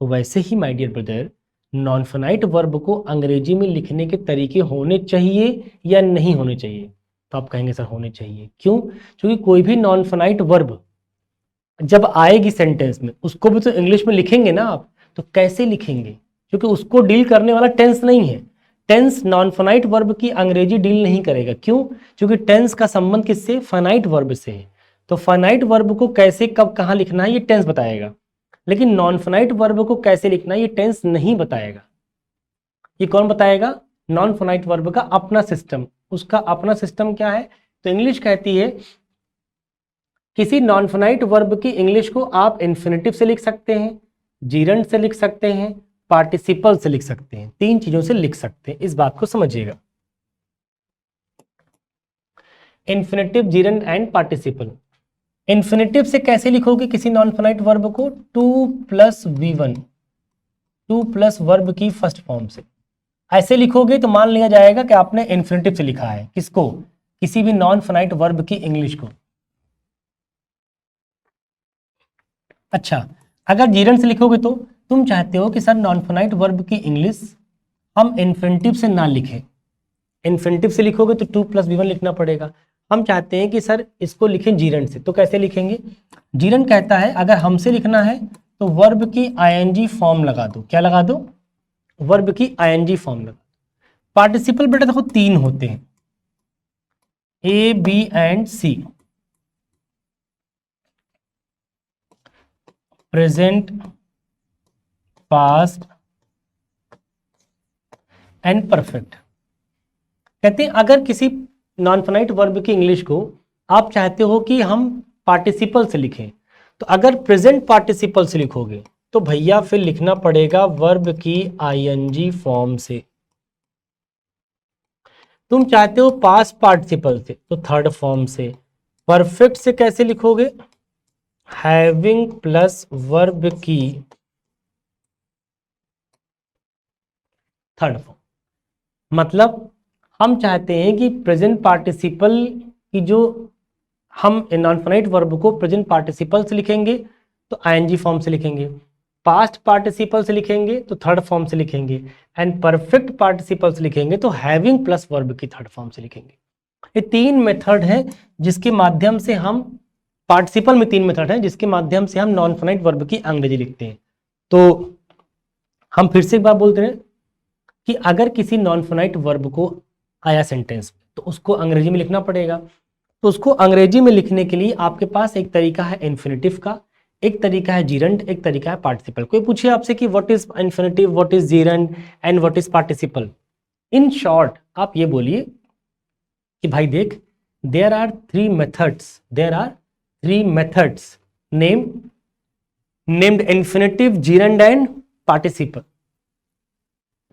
तो वैसे ही my dear brother, non finite verb को अंग्रेजी में लिखने के तरीके होने चाहिए या नहीं होने चाहिए। तो आप कहेंगे सर होने चाहिए, क्यों? क्योंकि कोई भी नॉन फाइनाइट वर्ब जब आएगी सेंटेंस में, उसको भी तो इंग्लिश में लिखेंगे ना आप। तो कैसे लिखेंगे, क्योंकि उसको डील करने वाला टेंस नहीं है। टेंस नॉन फाइनाइट वर्ब की अंग्रेजी डील नहीं करेगा, क्यों? क्योंकि टेंस का संबंध किससे, फाइनाइट वर्ब से है। तो फाइनाइट वर्ब को कैसे, कब, कहाँ लिखना है, ये टेंस बताएगा। लेकिन नॉन फाइनाइट वर्ब को कैसे लिखना है, ये टेंस नहीं बताएगा। ये कौन बताएगा, नॉन फाइनाइट वर्ब का अपना सिस्टम। उसका अपना सिस्टम क्या है, तो इंग्लिश कहती है किसी नॉन फाइनाइट वर्ब की इंग्लिश को आप इन्फिनेटिव से लिख सकते हैं, जीरंड से लिख सकते हैं, पार्टिसिपल से लिख सकते हैं, 3 चीजों से लिख सकते हैं। इस बात को समझिएगा, infinitive, gerund and participle. Infinitive से कैसे लिखोगे किसी नॉन फाइनाइट वर्ब को? 2 + V1, 2 प्लस वर्ब की फर्स्ट फॉर्म से ऐसे लिखोगे तो मान लिया जाएगा कि आपने इन्फिनेटिव से लिखा है। किसको? किसी भी नॉन फाइनाइट वर्ब की इंग्लिश को। अच्छा, अगर जीरंड से लिखोगे तो तुम चाहते हो कि सर नॉन फाइनाइट वर्ब की इंग्लिश हम इन्फिनेटिव से ना लिखें। इन्फिनेटिव से लिखोगे तो 2 + V1 लिखना पड़ेगा। हम चाहते हैं कि सर इसको लिखें जीरंड से, तो कैसे लिखेंगे? जीरंड कहता है अगर हमसे लिखना है तो वर्ब की आईएनजी फॉर्म लगा दो। क्या लगा दो? वर्ब की आईएनजी फॉर्म लगा। पार्टिसिपल बेटा देखो 3 होते हैं, A, B and C. Present, past and perfect. कहते हैं अगर किसी नॉन फाइनाइट वर्ब की इंग्लिश को आप चाहते हो कि हम पार्टिसिपल से लिखें, तो अगर प्रेजेंट पार्टिसिपल से लिखोगे तो भैया फिर लिखना पड़ेगा वर्ब की आईएनजी फॉर्म से। तुम चाहते हो पास्ट पार्टिसिपल से तो थर्ड फॉर्म से। परफेक्ट से कैसे लिखोगे? हैविंग प्लस वर्ब की थर्ड फॉर्म। मतलब हम चाहते हैं कि प्रेजेंट पार्टिसिपल की जो हम नॉन फाइनाइट वर्ब को प्रेजेंट पार्टिसिपल से लिखेंगे तो आईएनजी फॉर्म से लिखेंगे, पास्ट पार्टिसिपल से लिखेंगे तो थर्ड फॉर्म से लिखेंगे, एंड परफेक्ट पार्टिसिपल से लिखेंगे तो हैविंग प्लस वर्ब की थर्ड फॉर्म से लिखेंगे। ये 3 मेथड है जिसके माध्यम से हम पार्टिसिपल में 3 मेथड है जिसके माध्यम से हम नॉन फाइनाइट वर्ब की अंग्रेजी लिखते हैं। तो हम फिर से एक बात बोलते हैं कि अगर किसी नॉन फाइनाइट वर्ब को आया सेंटेंस तो उसको अंग्रेजी में लिखना पड़ेगा। तो उसको अंग्रेजी में लिखने के लिए आपके पास एक तरीका है इन्फिनेटिव का, एक तरीका है जीरंड, एक तरीका है पार्टिसिपल। कोई पूछे आपसे कि what is infinitive, what is gerund and what is participle, in short आप ये बोलिए कि भाई देख, there are 3 methods, there are 3 methods named infinitive, gerund and participle.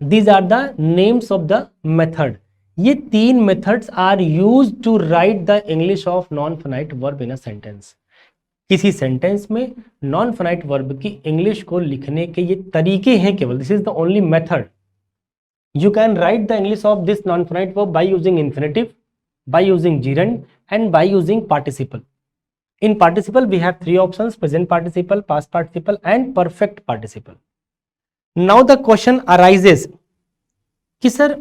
These are the names of the method. ये 3 methods are used to write the English of non-finite verb in a sentence. किसी sentence में non finite verb की English को लिखने के ये तरीके हैं केवल। This is the only method. You can write the English of this non finite verb by using infinitive, by using gerund and by using participle. In participle we have 3 options, present participle, past participle and perfect participle. Now the question arises कि sir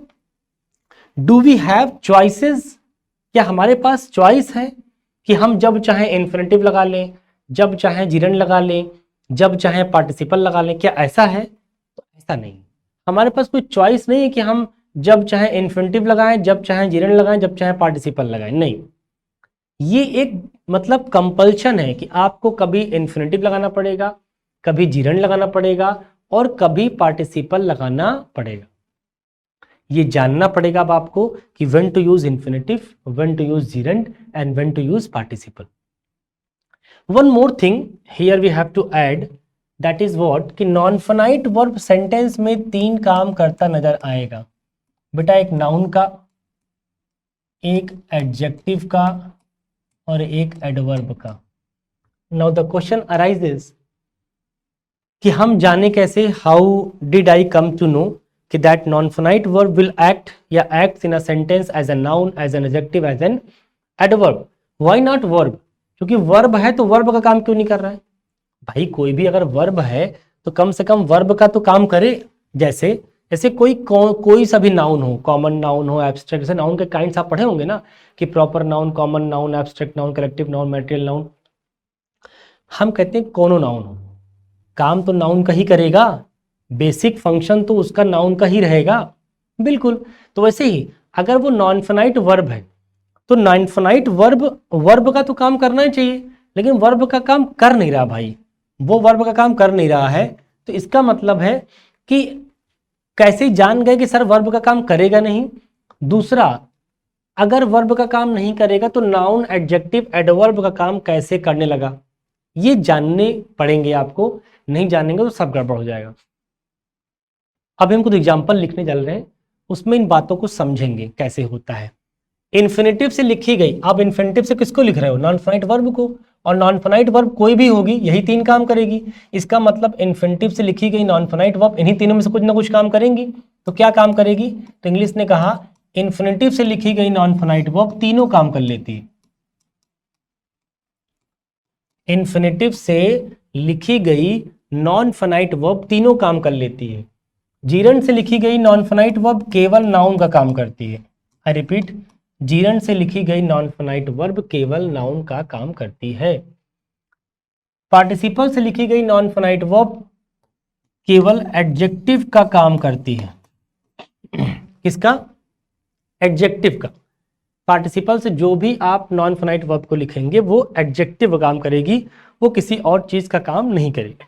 do we have choices? क्या हमारे पास choice है कि हम जब चाहें infinitive लगा लें, जब चाहें जीरंड लगा लें, जब चाहें पार्टिसिपल लगा लें? क्या ऐसा है? तो ऐसा नहीं, हमारे पास कोई चॉइस नहीं है कि हम जब चाहें इन्फिनेटिव लगाएं, जब चाहें जीरंड लगाएं, जब चाहें पार्टिसिपल लगाएं। नहीं, ये एक मतलब कंपल्शन है कि आपको कभी इन्फिनेटिव लगाना पड़ेगा, कभी जीरंड लगाना पड़ेगा और कभी पार्टिसिपल लगाना पड़ेगा। ये जानना पड़ेगा अब आपको कि when to use infinitive, when to use gerund and when to use participle. One more thing here we have to add, that is what कि नॉन फाइनाइट वर्ब सेंटेंस में 3 काम करता नजर आएगा बेटा, एक नाउन का, एक एडजेक्टिव का और एक एडवर्ब का। नाउ द क्वेश्चन अराइजेस कि हम जाने कैसे, how did I come to know कि that non finite verb will act या acts in a sentence as a noun, as an adjective, as an adverb. Why not verb? क्योंकि verb है तो verb का काम क्यों नहीं कर रहा है? भाई कोई भी अगर वर्ब है तो कम से कम वर्ब का तो काम करे। जैसे जैसे कोई सा भी नाउन हो, कॉमन नाउन हो, एब्स्ट्रैक्ट, जैसे नाउन के काइंड्स आप पढ़े होंगे ना कि proper noun, common noun, abstract noun, collective noun, material noun. हम कहते हैं कोनो नाउन हो, काम तो नाउन का ही करेगा, बेसिक फंक्शन तो उसका नाउन का ही रहेगा। बिल्कुल, तो वैसे ही अगर वो नॉन फाइनाइट वर्ब है तो नॉन फाइनाइट वर्ब का तो काम करना ही चाहिए, लेकिन वर्ब का काम कर नहीं रहा भाई, वो वर्ब का काम कर नहीं रहा है। तो इसका मतलब है कि कैसे जान गए कि सर वर्ब का काम करेगा नहीं? दूसरा, अगर वर्ब का काम नहीं करेगा तो नाउन एडजेक्टिव एडवर्ब का काम कैसे करने लगा, ये जानने पड़ेंगे आपको, नहीं जानेंगे तो सब गड़बड़ हो जाएगा। अब हम कुछ एग्जाम्पल लिखने चल रहे हैं, उसमें इन बातों को समझेंगे कैसे होता है। इन्फिनेटिव से लिखी गई, आप इन्फिनेटिव से किसको लिख रहे हो, नॉन फाइनाइट वर्ब को, और नॉन फाइनाइट वर्ब कोई भी होगी यही तीन काम करेगी। इसका मतलब इन्फिनेटिव से लिखी गई नॉन फाइनाइट वर्ब इन्हीं तीनों में से कुछ ना कुछ काम करेंगी। तो क्या काम करेगी, तो इंग्लिश ने कहा इन्फिनेटिव से लिखी गई नॉन फाइनाइट वर्ब तीनों काम कर लेती है। इन्फिनेटिव से लिखी गई नॉन फाइनाइट वर्ब तीनों काम कर लेती है। जीरंड से लिखी गई नॉन फाइनाइट वर्ब केवल नाउन का काम करती है। आई रिपीट, जीरंड से लिखी गई नॉन फाइनाइट वर्ब केवल नाउन का काम करती है। पार्टिसिपल से लिखी गई नॉन फाइनाइट वर्ब केवल एडजेक्टिव का काम करती है। किसका, एडजेक्टिव का। पार्टिसिपल से जो भी आप नॉन फाइनाइट वर्ब को लिखेंगे वो एडजेक्टिव का काम करेगी, वो किसी और चीज का काम नहीं करेगी।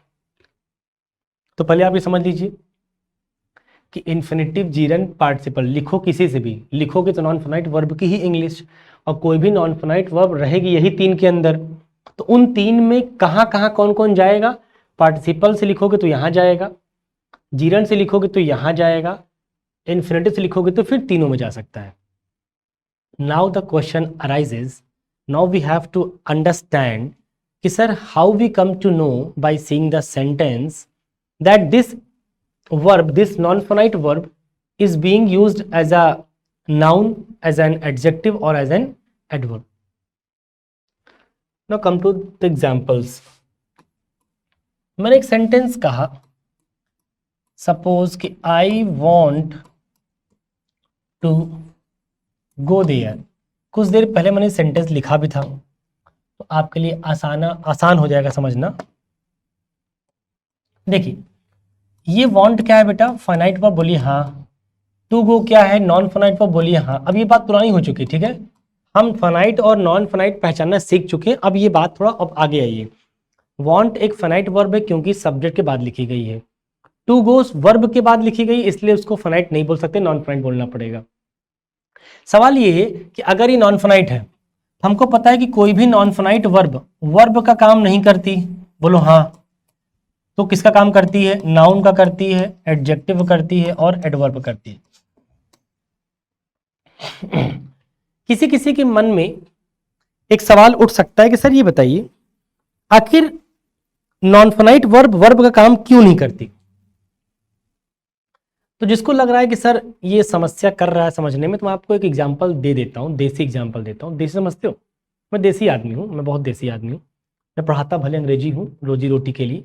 तो पहले आप ये समझ लीजिए कि इन्फिनेटिव, जीरंड, पार्टिसिपल लिखो किसी से भी लिखोगे तो नॉन फाइनाइट वर्ब की ही इंग्लिश, और कोई भी नॉन फाइनाइट वर्ब रहेगी यही तीन के अंदर। तो उन तीन में कहाँ कहाँ कौन कौन जाएगा, पार्टिसिपल से लिखोगे तो यहाँ जाएगा, जीरंड से लिखोगे तो यहाँ जाएगा, इन्फिनेटिव से लिखोगे तो फिर तीनों में जा सकता है। Now the question arises, now we have to understand कि sir how we come to know by seeing the sentence that this verb, this non-finite verb is being used as a noun, as an adjective or as an adverb. Now come to the examples. मैंने एक sentence कहा, suppose कि I want to go there। कुछ देर पहले मैंने sentence लिखा भी था, तो आपके लिए आसान हो जाएगा समझना। देखिए ये वांट क्या है बेटा, फाइनाइट वर्ब, बोलिए हाँ। टू गो क्या है, नॉन फाइनाइट वर्ब, बोलिए हाँ। अब ये बात पुरानी हो चुकी है, ठीक है, हम फाइनाइट और नॉन फाइनाइट पहचानना सीख चुके हैं। अब ये बात थोड़ा अब आगे आइए। वांट एक फाइनाइट वर्ब है क्योंकि सब्जेक्ट के बाद लिखी गई है। टू गोस वर्ब के बाद लिखी गई, इसलिए उसको फाइनाइट नहीं बोल सकते, नॉन फाइनाइट बोलना पड़ेगा। सवाल ये है कि अगर ये नॉन फाइनाइट है, हमको पता है कि कोई भी नॉन फाइनाइट वर्ब का काम नहीं करती, बोलो हाँ। तो किसका काम करती है, नाउन का करती है, एडजेक्टिव करती है और एडवर्ब करती है। किसी किसी के मन में एक सवाल उठ सकता है कि सर ये बताइए आखिर नॉन फाइनाइट वर्ब का काम क्यों नहीं करती। तो जिसको लग रहा है कि सर ये समस्या कर रहा है समझने में, तो मैं आपको एक एग्जांपल दे देता हूँ, देसी एग्जांपल देता हूँ। देसी समझते हो, मैं देसी आदमी हूँ, मैं बहुत देसी आदमी हूँ। मैं पढ़ाता भले अंग्रेजी हूँ रोजी रोटी के लिए,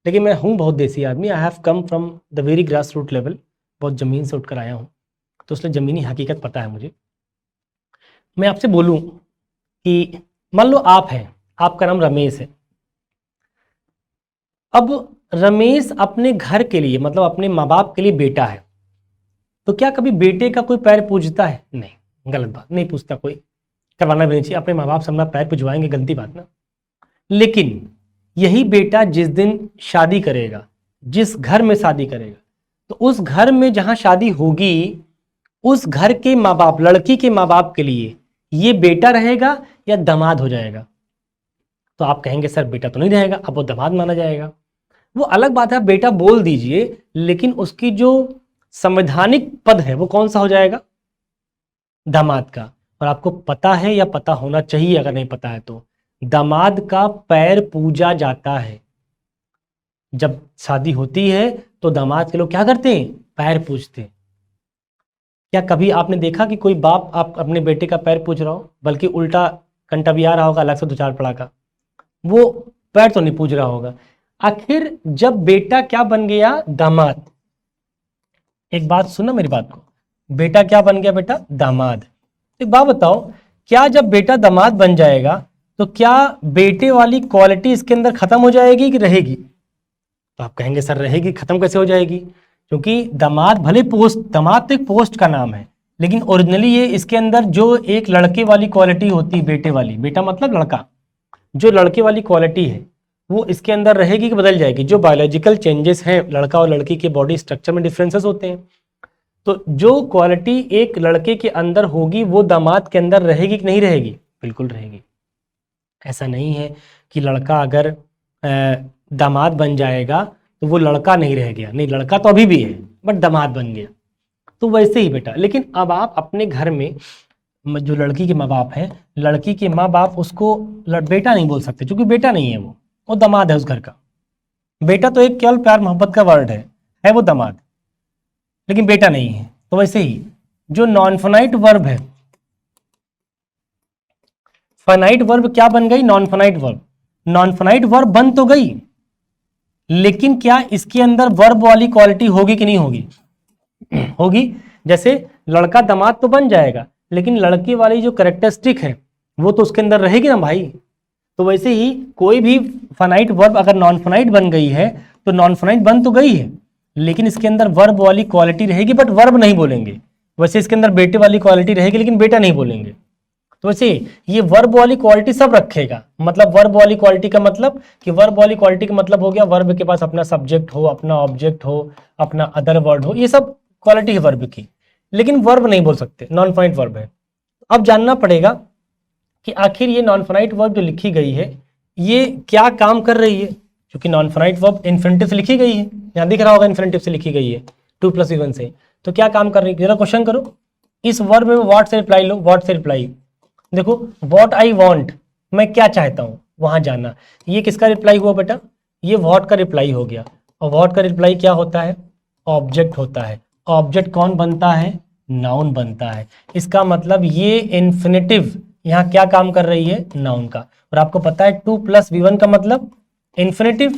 लेकिन मैं हूँ बहुत देसी आदमी। I have come from the very grass root level, बहुत ज़मीन से उठकर आया हूँ, तो इसलिए ज़मीनी हकीकत पता है मुझे। मैं आपसे बोलूँ कि मान लो आप हैं, आपका नाम रमेश है। अब रमेश अपने घर के लिए, मतलब अपने माँ बाप के लिए बेटा है, तो क्या कभी बेटे का कोई पैर पूजता है? नहीं, गलत बात, नहीं पूछता कोई, करवाना भी नहीं चाहिए। अपने माँ बाप से अपना पैर पूजवाएंगे, गलती बात ना। लेकिन यही बेटा जिस दिन शादी करेगा, जिस घर में शादी करेगा, तो उस घर में जहां शादी होगी, उस घर के माँ बाप, लड़की के माँ बाप के लिए ये बेटा रहेगा या दामाद हो जाएगा? तो आप कहेंगे सर बेटा तो नहीं रहेगा, अब वो दामाद माना जाएगा। वो अलग बात है, बेटा बोल दीजिए, लेकिन उसकी जो संवैधानिक पद है वो कौन सा हो जाएगा? दामाद का। और आपको पता है या पता होना चाहिए, अगर नहीं पता है तो, दामाद का पैर पूजा जाता है। जब शादी होती है तो दामाद के लोग क्या करते हैं? पैर पूजते हैं। क्या कभी आपने देखा कि कोई बाप आप अपने बेटे का पैर पूज रहा हो, बल्कि उल्टा कंटा भी आ रहा होगा अलग से 2-4 पड़ा का, वो पैर तो नहीं पूज रहा होगा। आखिर जब बेटा क्या बन गया? दामाद। एक बात सुनना मेरी बात को, बेटा क्या बन गया बेटा? दामाद। एक बात बताओ, क्या जब बेटा दामाद बन जाएगा तो क्या बेटे वाली क्वालिटी इसके अंदर खत्म हो जाएगी कि रहेगी? तो आप कहेंगे सर रहेगी, खत्म कैसे हो जाएगी? क्योंकि दामाद भले पोस्ट, दामाद तो एक पोस्ट का नाम है, लेकिन ओरिजिनली ये इसके अंदर जो एक लड़के वाली क्वालिटी होती है, बेटे वाली, बेटा मतलब लड़का, जो लड़के वाली क्वालिटी है वो इसके अंदर रहेगी कि बदल जाएगी? जो बायोलॉजिकल चेंजेस हैं, लड़का और लड़की के बॉडी स्ट्रक्चर में डिफरेंसेस होते हैं, तो जो क्वालिटी एक लड़के के अंदर होगी वो दामाद के अंदर रहेगी कि नहीं रहेगी? बिल्कुल रहेगी। ऐसा नहीं है कि लड़का अगर दामाद बन जाएगा तो वो लड़का नहीं रह गया, नहीं, लड़का तो अभी भी है बट दामाद बन गया। तो वैसे ही बेटा, लेकिन अब आप अपने घर में जो लड़की के माँ बाप हैं, लड़की के माँ बाप उसको बेटा नहीं बोल सकते क्योंकि बेटा नहीं है, वो दामाद है उस घर का। बेटा तो एक केवल प्यार मोहब्बत का वर्ड है वो दामाद, लेकिन बेटा नहीं है। तो वैसे ही जो नॉन फाइनाइट वर्ब है, फाइनाइट वर्ब क्या बन गई? Non finite verb. Non finite verb बन तो गई, लेकिन क्या इसके अंदर वर्ब वाली क्वालिटी होगी कि नहीं होगी? होगी। जैसे लड़का दामाद तो बन जाएगा, लेकिन लड़की वाली जो कैरेक्टरिस्टिक है वो तो उसके अंदर रहेगी ना भाई। तो वैसे ही कोई भी फाइनाइट वर्ब अगर नॉन फाइनाइट बन गई है तो नॉन फाइनाइट बन तो गई है, लेकिन इसके अंदर वर्ब वाली क्वालिटी रहेगी बट वर्ब नहीं बोलेंगे। वैसे इसके अंदर बेटे वाली क्वालिटी रहेगी लेकिन बेटा नहीं बोलेंगे। तो वैसे ये वर्ब वाली क्वालिटी सब रखेगा। मतलब वर्ब वाली क्वालिटी का मतलब कि वर्ब वाली क्वालिटी का मतलब हो गया वर्ब के पास अपना सब्जेक्ट हो, अपना ऑब्जेक्ट हो, अपना अदर वर्ड हो, ये सब क्वालिटी है वर्ब की, लेकिन वर्ब नहीं बोल सकते, नॉन फाइनाइट वर्ब है। अब जानना पड़ेगा कि आखिर ये नॉन फाइनाइट वर्ब जो लिखी गई है ये क्या काम कर रही है, क्योंकि नॉन फाइनाइट वर्ब इन्फिनिटिव से लिखी गई है, यहाँ दिख रहा होगा इन्फिनिटिव से लिखी गई है 2 + V1 से। तो क्या काम कर रही है जरा क्वेश्चन करो। इस वर्ब में व्हाट से रिप्लाई लो, व्हाट से रिप्लाई। देखो व्हाट आई वांट, मैं क्या चाहता हूं, वहां जाना। ये किसका रिप्लाई हुआ बेटा? ये व्हाट का रिप्लाई हो गया। और व्हाट का रिप्लाई क्या होता है? ऑब्जेक्ट होता है। ऑब्जेक्ट कौन बनता है? नाउन बनता है। इसका मतलब ये इन्फिनिटिव यहाँ क्या काम कर रही है? नाउन का। और आपको पता है 2 + V1 का मतलब इन्फिनिटिव,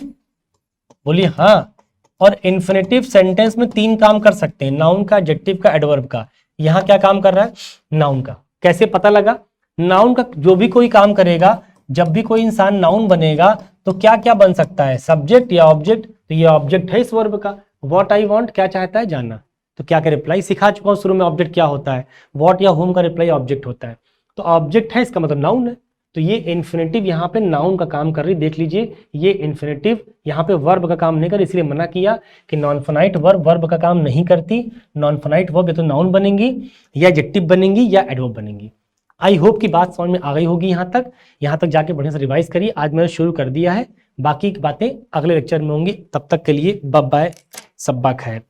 बोलिए हाँ। और इन्फिनिटिव सेंटेंस में 3 काम कर सकते हैं, नाउन का, एडजेक्टिव का, एडवर्ब का। यहाँ क्या काम कर रहा है? नाउन का। कैसे पता लगा? नाउन का जो भी कोई काम करेगा, जब भी कोई इंसान नाउन बनेगा तो क्या क्या बन सकता है? सब्जेक्ट या ऑब्जेक्ट। तो ये ऑब्जेक्ट है इस वर्ब का। व्हाट आई वांट क्या चाहता है? जानना। तो क्या का रिप्लाई सिखा चुका हूं शुरू में, ऑब्जेक्ट क्या होता है। व्हाट या होम का रिप्लाई ऑब्जेक्ट होता है। तो ऑब्जेक्ट है, इसका मतलब नाउन है। तो ये इन्फिनिटिव यहाँ पे नाउन का काम कर रही। देख लीजिए ये इन्फिनिटिव यहाँ पे वर्ब का काम नहीं कर, इसलिए मना किया कि नॉन फाइनाइट वर्ब वर्ब का काम नहीं करती। नॉन फाइनाइट वर्ब या तो नाउन बनेंगी या एडजेक्टिव बनेंगी या एडवर्ब बनेंगी। आई होप की बात समझ में आ गई होगी। यहाँ तक जाके बढ़िया से रिवाइज करिए। आज मैंने शुरू कर दिया है, बाकी की बातें अगले लेक्चर में होंगी। तब तक के लिए बाय बाय, सब्बा खैर।